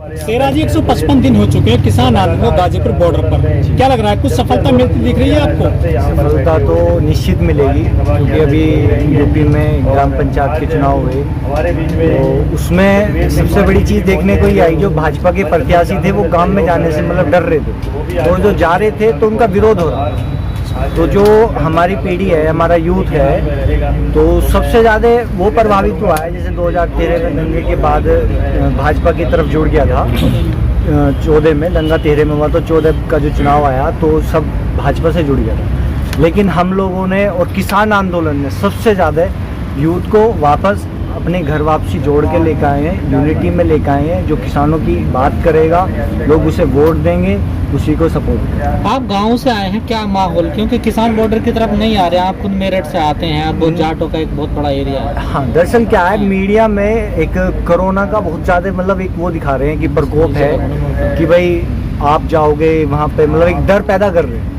तेरा जी 155 दिन हो चुके हैं किसान आंदोलन को गाजीपुर बॉर्डर पर। क्या लग रहा है, कुछ सफलता मिलती दिख रही है आपको? सफलता तो निश्चित मिलेगी, क्योंकि अभी यूपी में ग्राम पंचायत के चुनाव हुए, तो उसमें सबसे बड़ी चीज़ देखने को ही आई, जो भाजपा के प्रत्याशी थे वो काम में जाने से मतलब डर रहे थे, और जो जा रहे थे तो उनका विरोध हो रहा था। तो जो हमारी पीढ़ी है, हमारा यूथ है, तो सबसे ज़्यादा वो प्रभावित हुआ है। जैसे 2013 के दंगे के बाद भाजपा की तरफ जुड़ गया था, 14 में दंगा 13 में हुआ, तो 14 का जो चुनाव आया तो सब भाजपा से जुड़ गया था। लेकिन हम लोगों ने और किसान आंदोलन ने सबसे ज़्यादा यूथ को वापस अपने घर वापसी जोड़ के लेकर आए हैं, यूनिटी में लेकर आए हैं। जो किसानों की बात करेगा, लोग उसे वोट देंगे, उसी को सपोर्ट करेंगे। आप गांव से आए हैं, क्या माहौल, क्योंकि किसान बॉर्डर की तरफ नहीं आ रहे हैं, आप खुद मेरठ से आते हैं, आप जाटों का एक बहुत बड़ा एरिया है। हाँ, दरअसल क्या है, मीडिया में एक कोरोना का बहुत ज़्यादा मतलब एक वो दिखा रहे हैं कि प्रकोप है, कि भाई आप जाओगे वहाँ पे, मतलब एक डर पैदा कर रहे हैं।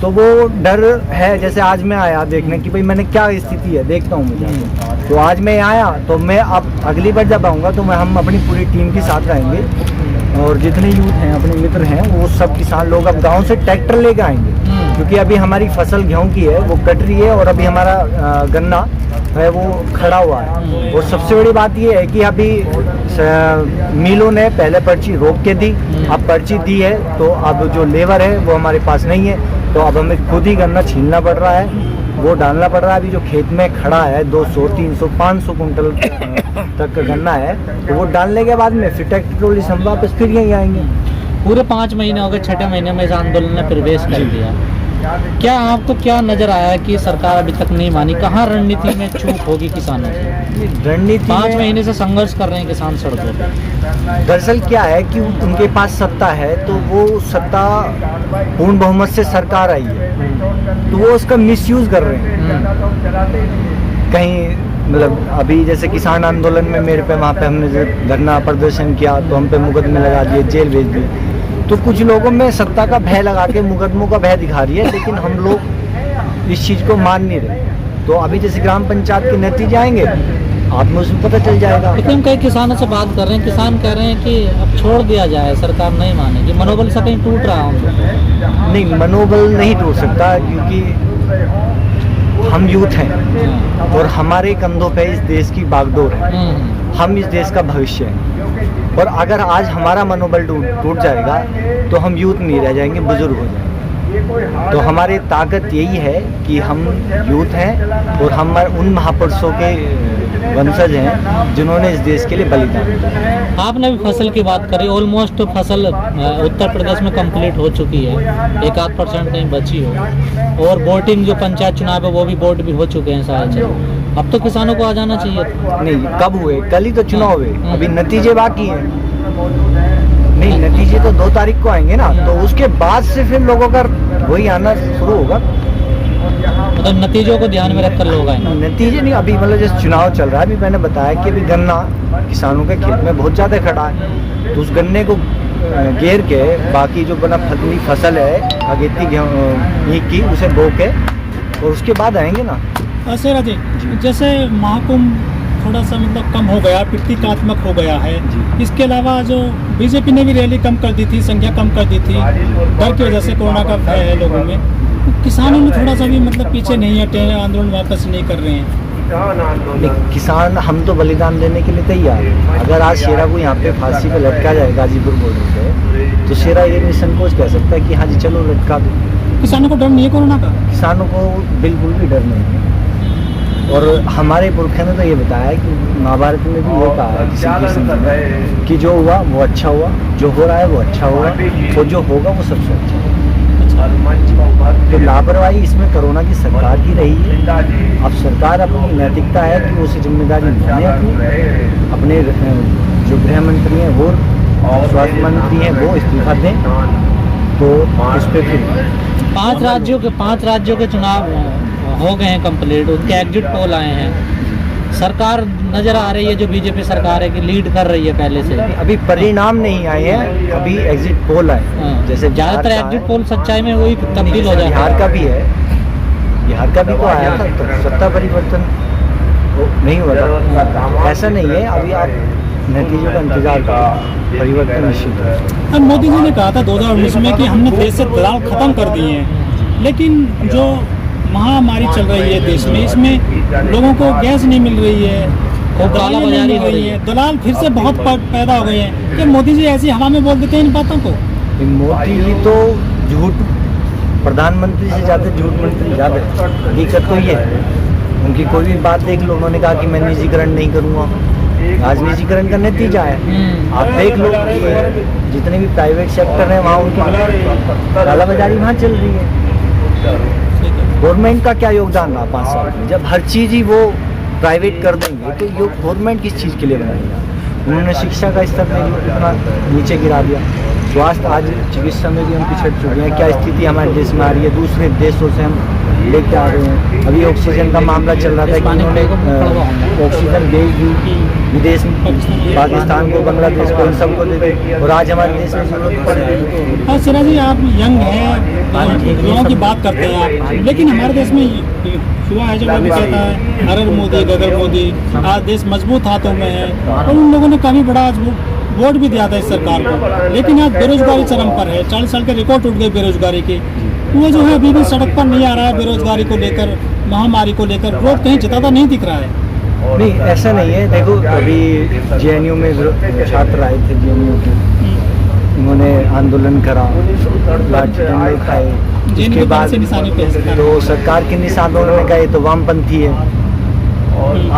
तो वो डर है। जैसे आज मैं आया देखने कि भाई मैंने क्या स्थिति है, देखता हूँ मुझे, तो आज मैं आया, तो मैं अब अगली बार जब आऊँगा तो हम अपनी पूरी टीम के साथ रहेंगे, और जितने यूथ हैं, अपने मित्र हैं, वो सब किसान लोग अब गांव से ट्रैक्टर लेकर आएंगे, क्योंकि अभी हमारी फसल गेहूं की है वो कट रही है, और अभी हमारा गन्ना है वो खड़ा हुआ है। और सबसे बड़ी बात ये है कि अभी मिलों ने पहले पर्ची रोक के दी, अब पर्ची दी है, तो अब जो लेबर है वो हमारे पास नहीं है, तो अब हमें खुद ही गन्ना छीलना पड़ रहा है, वो डालना पड़ रहा है। अभी जो खेत में खड़ा है 200, 300, 500 कुंटल तक का गन्ना है, तो वो डालने के बाद में फिर ट्रैक्टर ट्रॉली से हम वापस फिर यहीं आएंगे। पूरे 5 महीने हो गए, 6ठे महीने में इस आंदोलन ने प्रवेश कर दिया। क्या आपको क्या नजर आया कि सरकार अभी तक नहीं मानी? कहाँ रणनीति में चूक होगी किसानों की? रणनीति 5 महीने से संघर्ष कर रहे हैं किसान सड़कों पर। दरअसल क्या है कि उनके पास सत्ता है, तो वो सत्ता पूर्ण बहुमत से सरकार आई है, तो वो उसका मिसयूज कर रहे हैं। कहीं मतलब अभी जैसे किसान आंदोलन में मेरे पे, वहाँ पे हमने धरना प्रदर्शन किया, तो हम पे मुकदमे लगा दिए, जेल भेज दिए। तो कुछ लोगों में सत्ता का भय लगा के मुकदमों का भय दिखा रही है, लेकिन हम लोग इस चीज़ को मान नहीं रहे। तो अभी जैसे ग्राम पंचायत के नतीजे आएंगे, आप में उसमें पता चल जाएगा। लेकिन हम कई किसानों से बात कर रहे हैं, किसान कह रहे हैं कि अब छोड़ दिया जाए, सरकार नहीं मानेगी, मनोबल से कहीं टूट रहा हूँ। नहीं, मनोबल नहीं टूट सकता, क्योंकि हम यूथ हैं और हमारे कंधों पे इस देश की बागडोर है, हम इस देश का भविष्य हैं। और अगर आज हमारा मनोबल टूट जाएगा तो हम यूथ नहीं रह जाएंगे, बुजुर्ग हो जाएंगे। तो हमारी ताकत यही है कि हम यूथ हैं, और हम उन महापुरुषों के वंशज हैं जिन्होंने इस देश के लिए बलिदान दिया। आपने भी फसल की बात करी, ऑलमोस्ट फसल उत्तर प्रदेश में कंप्लीट हो चुकी है, 1-8% कहीं बची हो, और वोटिंग जो पंचायत चुनाव है वो भी वोट भी हो चुके हैं शायद। अब तो किसानों को आ जाना चाहिए। नहीं, कब हुए? कल ही तो चुनाव हुए, अभी नतीजे बाकी हैं। नहीं, नतीजे तो 2 तारीख को आएंगे ना, तो उसके बाद से फिर लोगों का वही आना शुरू होगा। मतलब नतीजों को ध्यान में रखकर लोग आएंगे? नतीजे नहीं, अभी मतलब जैसे चुनाव चल रहा है, अभी मैंने बताया कि अभी गन्ना किसानों के खेत में बहुत ज़्यादा खड़ा है, तो उस गन्ने को घेर के बाकी जो बना फसल है अगेती गेहूँ की, उसे बो के और उसके बाद आएंगे ना। सेरा जी, जैसे महाकुंभ थोड़ा सा मतलब कम हो गया, प्रतीकात्मक हो गया है, इसके अलावा जो बीजेपी ने भी रैली कम कर दी थी, संख्या कम कर दी थी, डर की वजह से, कोरोना का भय है लोगों में, तो किसानों ने थोड़ा सा भी मतलब पीछे नहीं हटे, आंदोलन वापस नहीं कर रहे हैं। किसान हम तो बलिदान देने के लिए तैयार है। अगर आज शेरा को यहाँ पे फांसी पे लटका जाए गाजीपुर बॉर्डर पे, तो शेरा ये निसंकोच कह सकता है कि हाँ जी चलो लटका दो। किसानों को डर नहीं है कोरोना का? किसानों को बिल्कुल भी डर नहीं है, और हमारे पुरखों ने तो ये बताया कि महाभारत में भी ये कहा है किसी किस्म में कि जो हुआ वो अच्छा हुआ, जो हो रहा है वो अच्छा होगा, और जो होगा वो सबसे अच्छा होगा। तो लापरवाही इसमें कोरोना की सरकार की रही है। अब सरकार अपनी नैतिकता है कि उसे जिम्मेदारी निभाने, अपने जो गृह मंत्री हैं वो, स्वास्थ्य मंत्री हैं वो इस्तीफा दें, तो उस पर फिर 5 राज्यों के चुनाव हो गए हैं कंप्लीट, उनके एग्जिट पोल आए हैं, सरकार नजर आ रही है जो बीजेपी सरकार है कि लीड कर रही है पहले से। अभी परिणाम नहीं आए हैं, अभी एग्जिट पोल आए। जैसे ज्यादातर एग्जिट पोल सच्चाई में वही तब्दील हो जाए। बिहार का भी है, बिहार का भी तो आया था, तो सत्ता परिवर्तन नहीं हुआ था। ऐसा नहीं है, अभी आप नतीजों का इंतजार करें, परिवर्तन निश्चित है। अब मोदी जी ने कहा था 2019 में कि हमने देश से दलाल खत्म कर दिए हैं, लेकिन जो महामारी चल रही है देश में, इसमें लोगों को गैस नहीं मिल रही है, दवाइयाँ नहीं मिल रही है, दलाल फिर से बहुत पैदा हो गए हैं। कि मोदी जी ऐसी हवा में बोल देते हैं इन बातों को? मोदी जी तो झूठ, प्रधानमंत्री से ज़्यादा झूठ मंत्री ज़्यादा। दिक्कत तो ये है, उनकी कोई भी बात देख लो, उन्होंने कहा कि मैं निजीकरण नहीं करूँगा, आज निजीकरण का नतीजा है। आप देख लो कि जितने भी प्राइवेट सेक्टर हैं वहाँ उनकी कालाबाजारी वहाँ चल रही है। गवर्नमेंट का क्या योगदान रहा 5 साल में, जब हर चीज़ ही वो प्राइवेट कर देंगे तो ये गवर्नमेंट किस चीज़ के लिए बनाएगा? उन्होंने शिक्षा का स्तर इतना नीचे गिरा दिया, स्वास्थ्य आज चिकित्सा में भी हम पिछड़ चुके हैं। क्या स्थिति हमारे देश में आ रही है, दूसरे देशों से हम लेके आ रहे हैं। अभी ऑक्सीजन का मामला चल रहा था कि उन्होंने ऑक्सीजन भेज दी विदेश में, पाकिस्तान को, बांग्लादेश को, इन सबको दे दी, और आज हमारे देश में जरूरत पड़ रही है। हाँ सिरा जी, आप यंग हैं, युवाओं की बात करते हैं आप, लेकिन हमारे देश में युवा है जो वो भी कहता है अगर मोदी गगर मोदी, आज देश मजबूत हाथों में है, और उन लोगों ने काफ़ी बड़ा आज वोट भी दिया था इस सरकार को, लेकिन आज बेरोजगारी चरम पर है। 40 साल के रिकॉर्ड टूट गए बेरोजगारी के। वो जो है अभी भी सड़क पर नहीं आ रहा है बेरोजगारी को लेकर, महामारी को लेकर वोट कहीं जिताता नहीं दिख रहा है। नहीं, ऐसा नहीं है। देखो, अभी JNU में छात्र आए थे, JNU के, उन्होंने आंदोलन करा, लाठी डंडे खाए, उसके बाद तो सरकार के निशानों ने कहा ये तो वामपंथी है।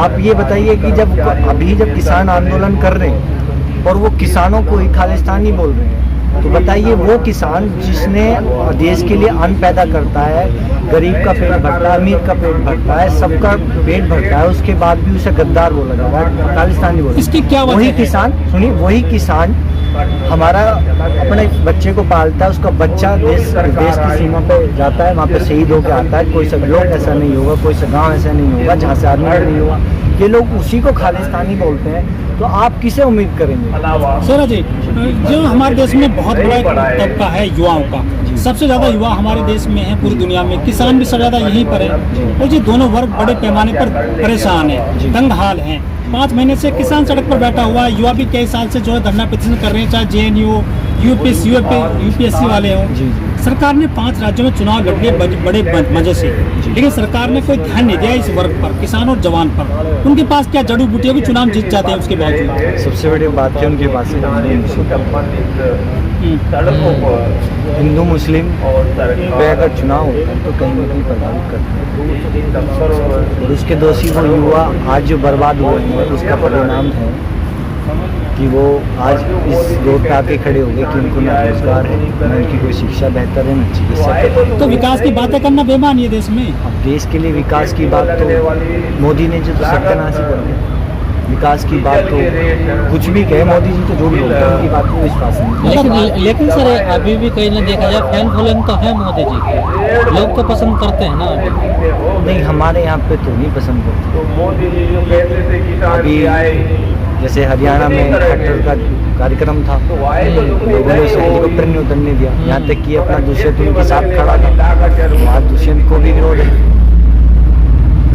आप ये बताइए कि जब किसान आंदोलन कर रहे हैं और वो किसानों को ही खालिस्तानी बोल रहे हैं, तो बताइए वो किसान जिसने देश के लिए अन्न पैदा करता है, गरीब का पेट भरता है, अमीर का पेट भरता है, सबका पेट भरता है, उसके बाद भी उसे गद्दार बोला जा रहा है, खालिस्तानी बोला। इसकी क्या वजह है? वही किसान, सुनिए, वही किसान हमारा अपने बच्चे को पालता है, उसका बच्चा देश की सीमा पे जाता है, वहाँ पे शहीद होकर आता है। कोई सा लोग ऐसा नहीं होगा, कोई सा गाँव ऐसा नहीं होगा जहाँ से आदमी नहीं होगा, ये लोग उसी को खालिस्तानी बोलते हैं। तो आप किसे उम्मीद करेंगे? सर जी, जो हमारे देश में बहुत बड़ा तबका है युवाओं का, सबसे ज़्यादा युवा हमारे देश में है, पूरी दुनिया में किसान भी सबसे ज़्यादा यहीं पर है, और ये दोनों वर्ग बड़े पैमाने पर परेशान है, तंग हाल हैं। 5 महीने से किसान सड़क पर बैठा हुआ है, युवा भी कई साल से जो है धरना प्रदर्शन कर रहे हैं, चाहे JNU, UPSC वाले हों। सरकार ने 5 राज्यों में चुनाव लड़ लिए बड़े मजे से, लेकिन सरकार ने कोई ध्यान नहीं दिया इस वर्ग पर, किसान और जवान पर। उनके पास क्या जड़ी बूटियों की चुनाव जीत जाते हैं उसके बावजूद? सबसे बड़ी बात है उनके पास हिंदू मुस्लिम पे अगर चुनाव होता है तो कहीं ना कहीं प्रभावित करते हैं, और उसके दोषी वो युवा आज जो बर्बाद हुए हैं, उसका परिणाम है कि वो आज इस रोड पे आके खड़े हो गए कि उनको ना रोजगार है, ना उनकी कोई शिक्षा बेहतर है, ना चिकित्सा। तो विकास की बातें करना बेमानी है देश में। अब देश के लिए विकास की बात तो मोदी ने जो सत्यानाशी कर दी, विकास की बात तो कुछ भी कहे मोदी जी तो झूठ बोलते हैं, उनकी बात को विश्वास नहीं। लेकिन सर अभी भी कहीं ना देखा जाए फैन फॉलोइंग तो है मोदी जी की, लोग तो पसंद करते हैं ना। नहीं, हमारे यहाँ पे तो नहीं पसंद करते। अभी जैसे हरियाणा में ट्रैक्टर का कार्यक्रम था, लोगों ने उसे हेलीकॉप्टर नहीं उतरने दिया, यहाँ तक कि अपना दुष्यंत उनके साथ खड़ा था, वहाँ दुष्यंत को भी विरोध है।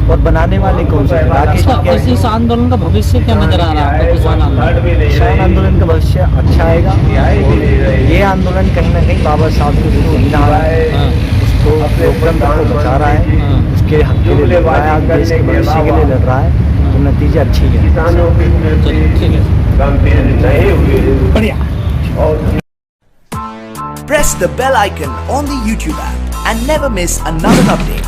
और बनाने वाले कौन से? राकेश। इस आंदोलन का भविष्य क्या नजर आ रहा है? किसान आंदोलन का भविष्य अच्छा आएगा। ये आंदोलन कहीं ना कहीं बाबा साहब को जो जीना है, उसको लोकतंत्र को बचा रहा है, उसके हक के लिए लड़ रहा है, देश के भविष्य के लिए लड़ रहा है, तो नतीजा अच्छी है। बढ़िया। Press the bell icon on the YouTube app and never miss another update.